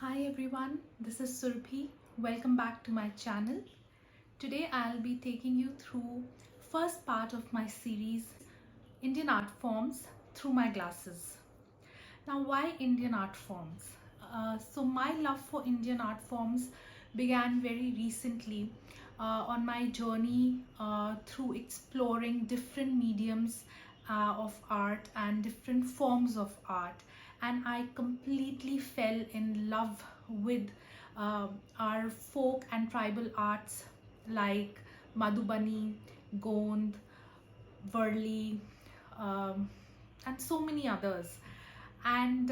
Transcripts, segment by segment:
Hi everyone, this is Surabhi. Welcome back to my channel. Today I'll be taking you through first part of my series Indian art forms through my glasses. Now why Indian art forms? So my love for Indian art forms began very recently on my journey through exploring different mediums of art and different forms of art, and I completely fell in love with our folk and tribal arts like Madhubani, Gond, Varli, um, and so many others. And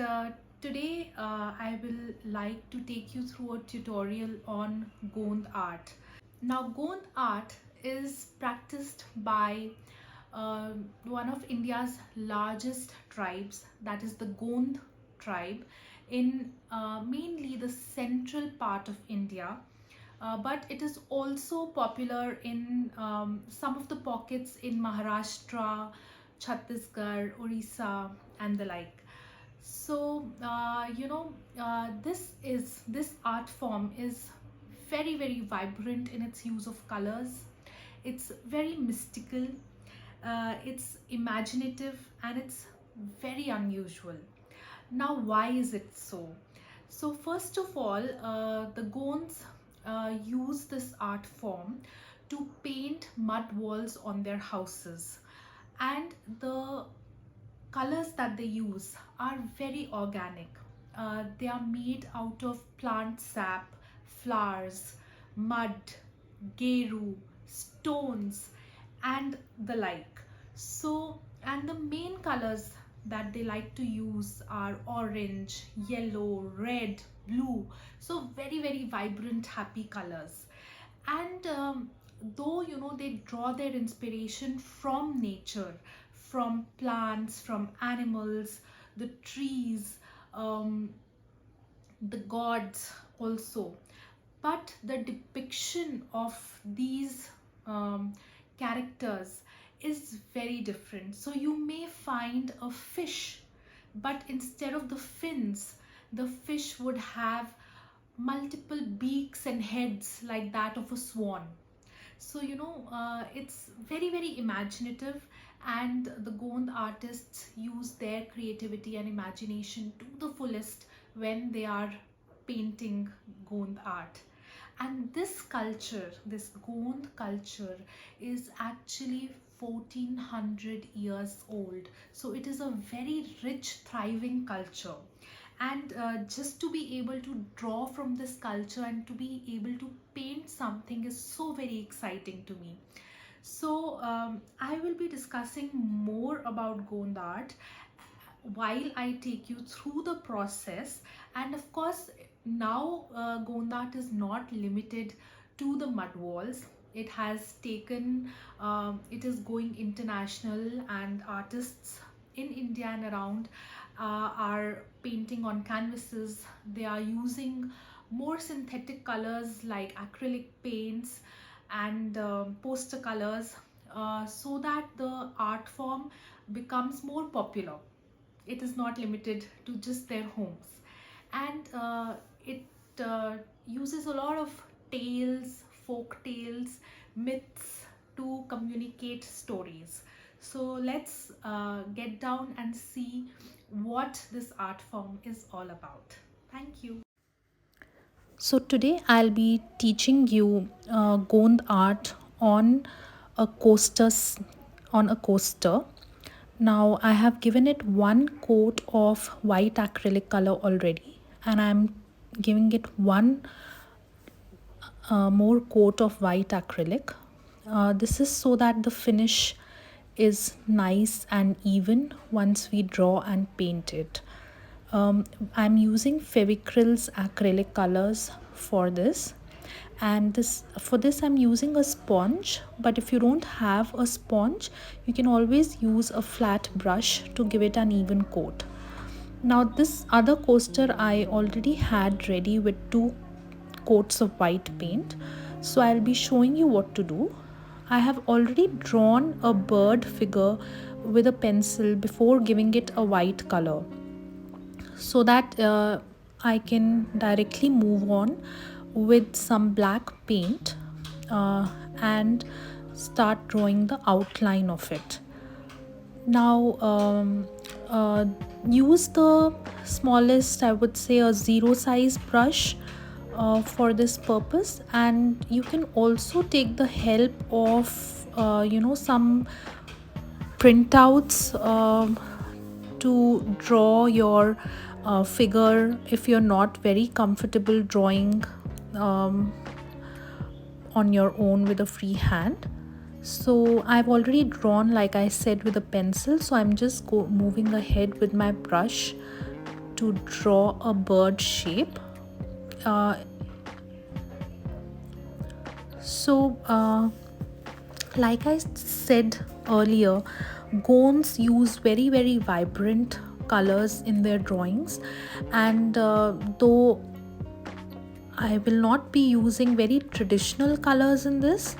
today I will like to take you through a tutorial on Gond art. Now, Gond art is practiced by one of India's largest tribes, that is the Gond tribe, in mainly the central part of India. But it is also popular in some of the pockets in Maharashtra, Chhattisgarh, Orissa, and the like. So this art form is very vibrant in its use of colors. It's very mystical, it's imaginative, and it's very unusual. Now, why is it so? So first of all, the Gonds use this art form to paint mud walls on their houses, and the colors that they use are very organic. They are made out of plant sap, flowers, mud, geru, stones, and the like. So, and the main colors that they like to use are orange, yellow, red, blue. So very vibrant, happy colors. And though they draw their inspiration from nature, from plants, from animals, the trees, um, the gods also, but the depiction of these characters is very different. So you may find a fish, but instead of the fins, the fish would have multiple beaks and heads like that of a swan. So it's very imaginative, and the Gond artists use their creativity and imagination to the fullest when they are painting Gond art. And this culture, this Gond culture, is actually 1400 years old. So it is a very rich, thriving culture. And just to be able to draw from this culture and to be able to paint something is so very exciting to me. So I will be discussing more about Gond art while I take you through the process. And of course, now Gond art is not limited to the mud walls. It has taken, it is going international, and artists in India and around are painting on canvases. They are using more synthetic colors like acrylic paints and poster colors, so that the art form becomes more popular. It is not limited to just their homes, and it uses a lot of tales, folk tales, myths to communicate stories. So let's get down and see what this art form is all about. Thank you. So today I'll be teaching you Gond art on a on a coaster. Now I have given it one coat of white acrylic color already, and I'm giving it one more coat of white acrylic. This is so that the finish is nice and even once we draw and paint it. I'm using Fevikryl's acrylic colors for this, and for this I'm using a sponge, but if you don't have a sponge, you can always use a flat brush to give it an even coat. Now this other coaster I already had ready with two coats of white paint, so I'll be showing you what to do. I have already drawn a bird figure with a pencil before giving it a white color, so that I can directly move on with some black paint and start drawing the outline of it. Now use the smallest, I would say a 0 size brush for this purpose, and you can also take the help of some printouts to draw your figure if you're not very comfortable drawing on your own with a free hand. So I've already drawn, like I said, with a pencil, so I'm just moving ahead with my brush to draw a bird shape. Like I said earlier, Goans use very vibrant colors in their drawings, and though I will not be using very traditional colors in this,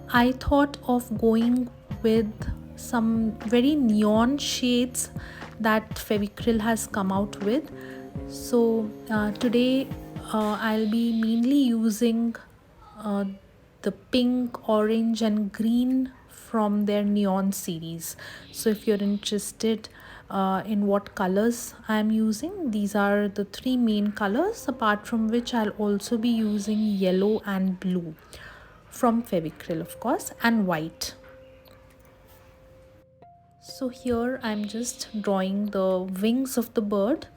I thought of going with some very neon shades that Fevicryl has come out with. So today I'll be mainly using the pink, orange and green from their neon series. So if you're interested in what colors I'm using, these are the 3 main colors, apart from which I'll also be using yellow and blue from Fevicryl, of course, and white. So here I'm just drawing the wings of the bird.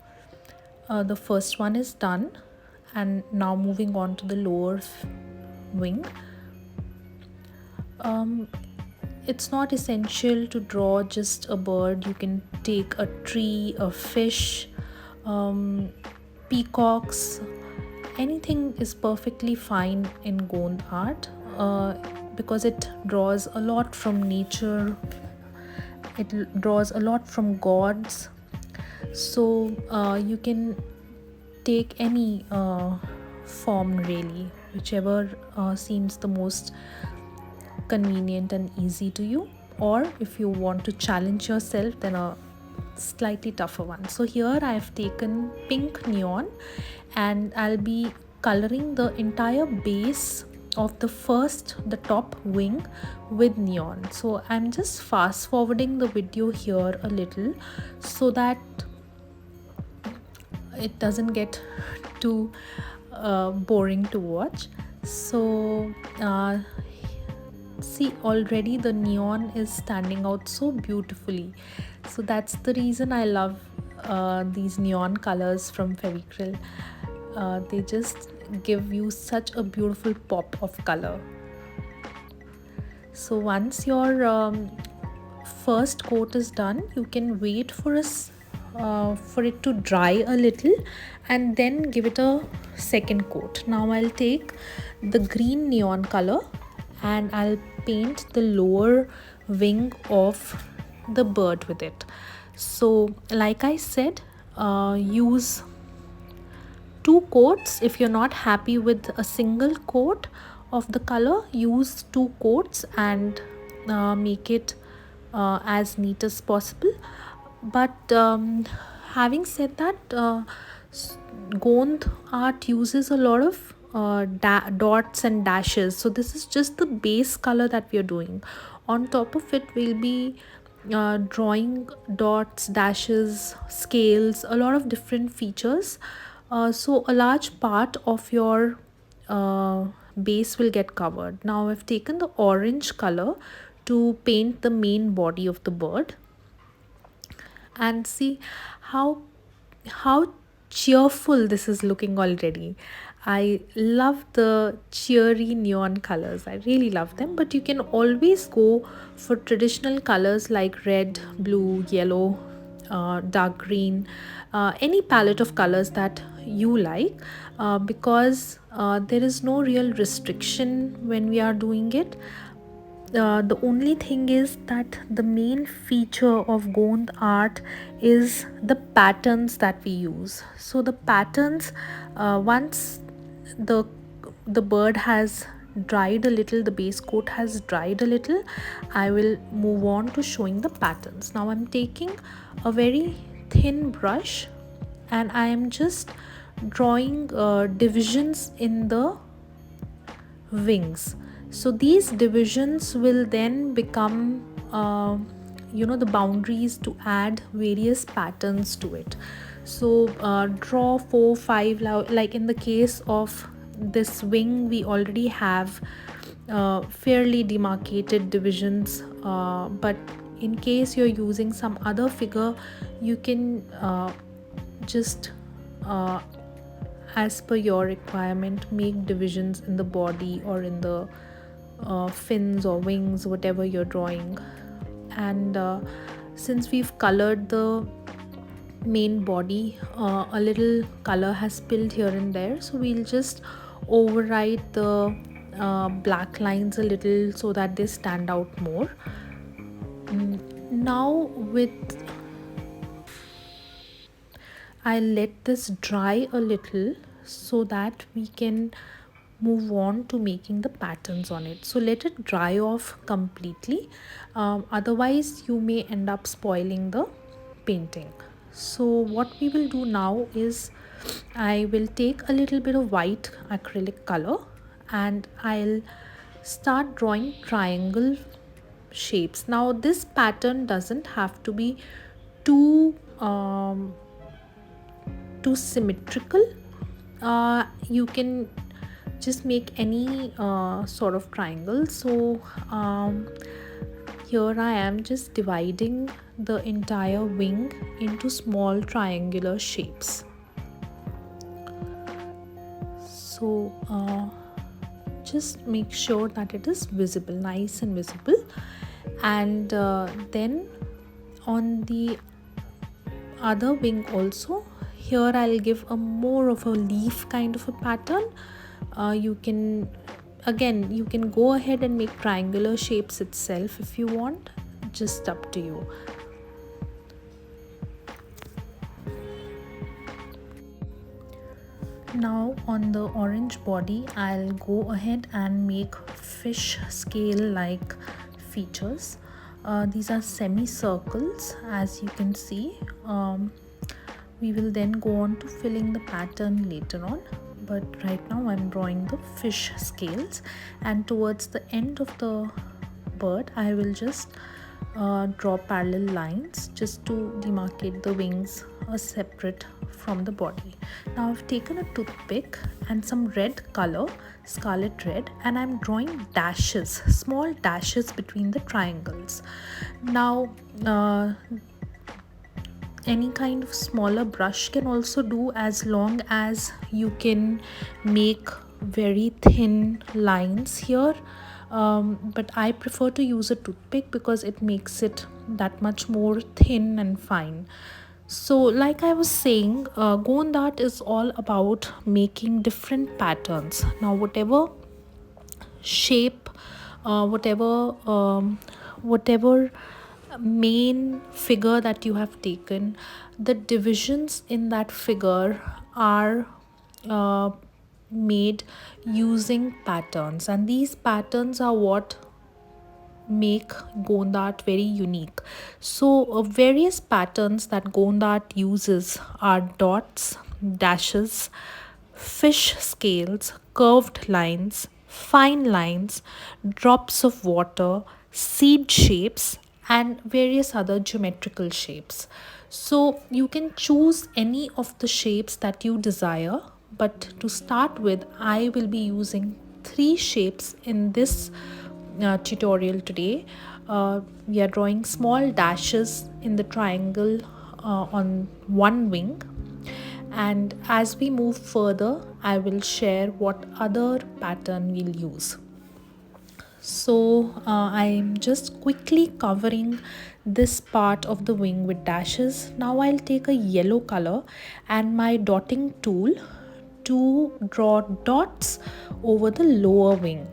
The first one is done, and now moving on to the lower wing. It's not essential to draw just a bird. You can take a tree, a fish, peacocks. Anything is perfectly fine in Gond art because it draws a lot from nature. It draws a lot from gods. So you can take any form really, whichever seems the most convenient and easy to you, or if you want to challenge yourself, then a slightly tougher one. So here I have taken pink neon, and I'll be coloring the entire base of the top wing with neon. So I'm just fast forwarding the video here a little so that it doesn't get too boring to watch. So see, already the neon is standing out so beautifully. So that's the reason I love these neon colors from Fevicryl. They just give you such a beautiful pop of color. So once your first coat is done, you can wait for it to dry a little and then give it a second coat. Now I'll take the green neon color and I'll paint the lower wing of the bird with it. So like I said, use 2 coats. If you're not happy with a single coat of the color, use 2 coats and make it as neat as possible. But having said that, Gond art uses a lot of dots and dashes. So this is just the base color that we are doing. On top of it, we'll be drawing dots, dashes, scales, a lot of different features. So a large part of your base will get covered. Now I've taken the orange color to paint the main body of the bird, and see how cheerful this is looking already. I love the cheery neon colors. I really love them, but you can always go for traditional colors like red, blue, yellow, dark green, any palette of colors that you like, because there is no real restriction when we are doing it. The only thing is that the main feature of Gond art is the patterns that we use. So the patterns, once the bird has dried a little, the base coat has dried a little, I will move on to showing the patterns. Now I'm taking a very thin brush and I am just drawing divisions in the wings. So these divisions will then become the boundaries to add various patterns to it. So draw 4 5, like in the case of this wing, we already have fairly demarcated divisions, but in case you're using some other figure, you can just as per your requirement make divisions in the body or in the fins or wings, whatever you're drawing. And since we've colored the main body, a little color has spilled here and there, so we'll just overwrite the black lines a little so that they stand out more. Now I'll let this dry a little so that we can move on to making the patterns on it. So let it dry off completely, otherwise you may end up spoiling the painting. So what we will do now is I will take a little bit of white acrylic color and I'll start drawing triangle shapes. Now this pattern doesn't have to be too symmetrical. You can just make any sort of triangle. So here I am just dividing the entire wing into small triangular shapes. So just make sure that it is visible, nice and visible. And then on the other wing also, here I'll give a more of a leaf kind of a pattern. You can go ahead and make triangular shapes itself if you want, just up to you. Now on the orange body, I'll go ahead and make fish scale like features. These are semicircles, as you can see. We will then go on to filling the pattern later on, but right now I'm drawing the fish scales, and towards the end of the bird I will just draw parallel lines just to demarcate the wings separate from the body. Now I've taken a toothpick and some red color, scarlet red, and I'm drawing dashes, small dashes between the triangles. Now any kind of smaller brush can also do, as long as you can make very thin lines here, but I prefer to use a toothpick because it makes it that much more thin and fine. So like I was saying, Gond art is all about making different patterns. Now whatever shape, whatever main figure that you have taken, the divisions in that figure are made using patterns, and these patterns are what make Gond art very unique. So various patterns that Gond art uses are dots, dashes, fish scales, curved lines, fine lines, drops of water, seed shapes, and various other geometrical shapes. So you can choose any of the shapes that you desire, but to start with, I will be using 3 shapes in this tutorial today. We are drawing small dashes in the triangle on one wing, and as we move further I will share what other pattern we'll use. So I'm just quickly covering this part of the wing with dashes. Now I'll take a yellow color and my dotting tool to draw dots over the lower wing.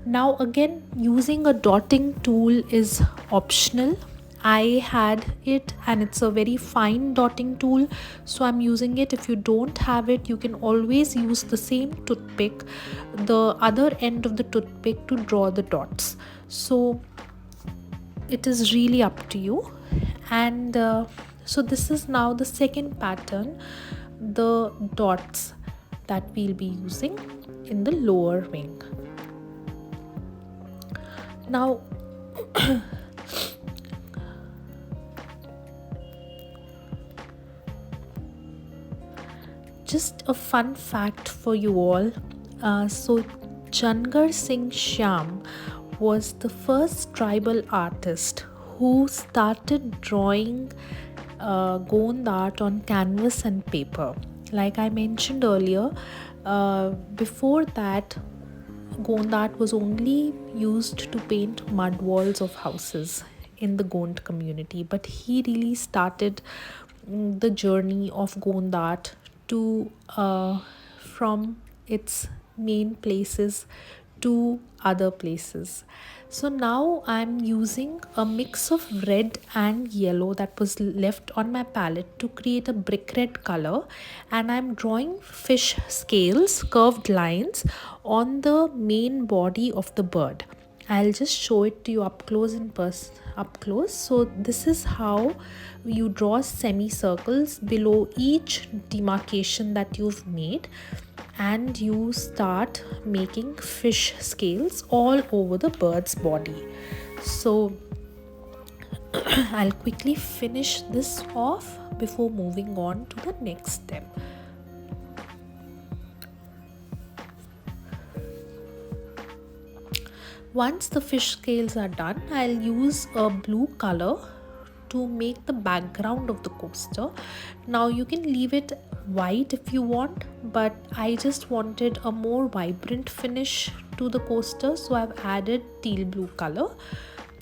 Now again, using a dotting tool is optional. I had it and it's a very fine dotting tool, so I'm using it. If you don't have it, you can always use the same toothpick, the other end of the toothpick, to draw the dots. So it is really up to you. And so this is now the second pattern, the dots. that we'll be using in the lower wing. Now just a fun fact for you all. So Jangar Singh Shyam was the first tribal artist who started drawing Gond art on canvas and paper. Like I mentioned earlier, before that, Gond art was only used to paint mud walls of houses in the Gond community, but he really started the journey of Gond art to from its main places to other places. So now I'm using a mix of red and yellow that was left on my palette to create a brick red color, and I'm drawing fish scales, curved lines on the main body of the bird. I'll just show it to you up close up close. So this is how you draw semicircles below each demarcation that you've made, and you start making fish scales all over the bird's body. So I'll quickly finish this off before moving on to the next step. Once the fish scales are done, I'll use a blue color to make the background of the coaster. Now you can leave it white if you want, but I just wanted a more vibrant finish to the coaster, so I've added teal blue color.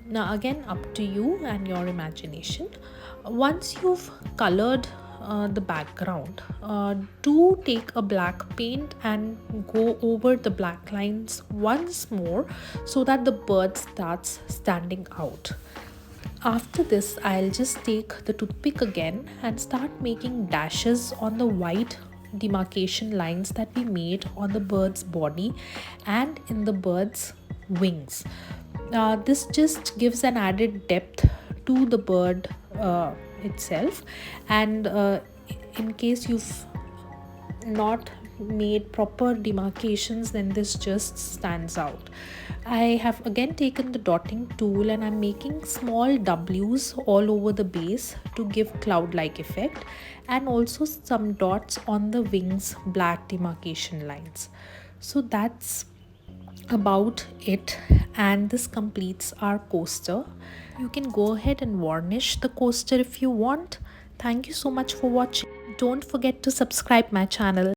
Now again, up to you and your imagination. Once you've colored the background, do take a black paint and go over the black lines once more so that the bird starts standing out. After this, I'll just take the toothpick again and start making dashes on the white demarcation lines that we made on the bird's body and in the bird's wings. This just gives an added depth to the bird itself, and in case you've not made proper demarcations, then this just stands out. I have again taken the dotting tool and I'm making small W's all over the base to give cloud-like effect, and also some dots on the wings black demarcation lines. So that's about it, and this completes our coaster. You can go ahead and varnish the coaster if you want. Thank you so much for watching. Don't forget to subscribe my channel.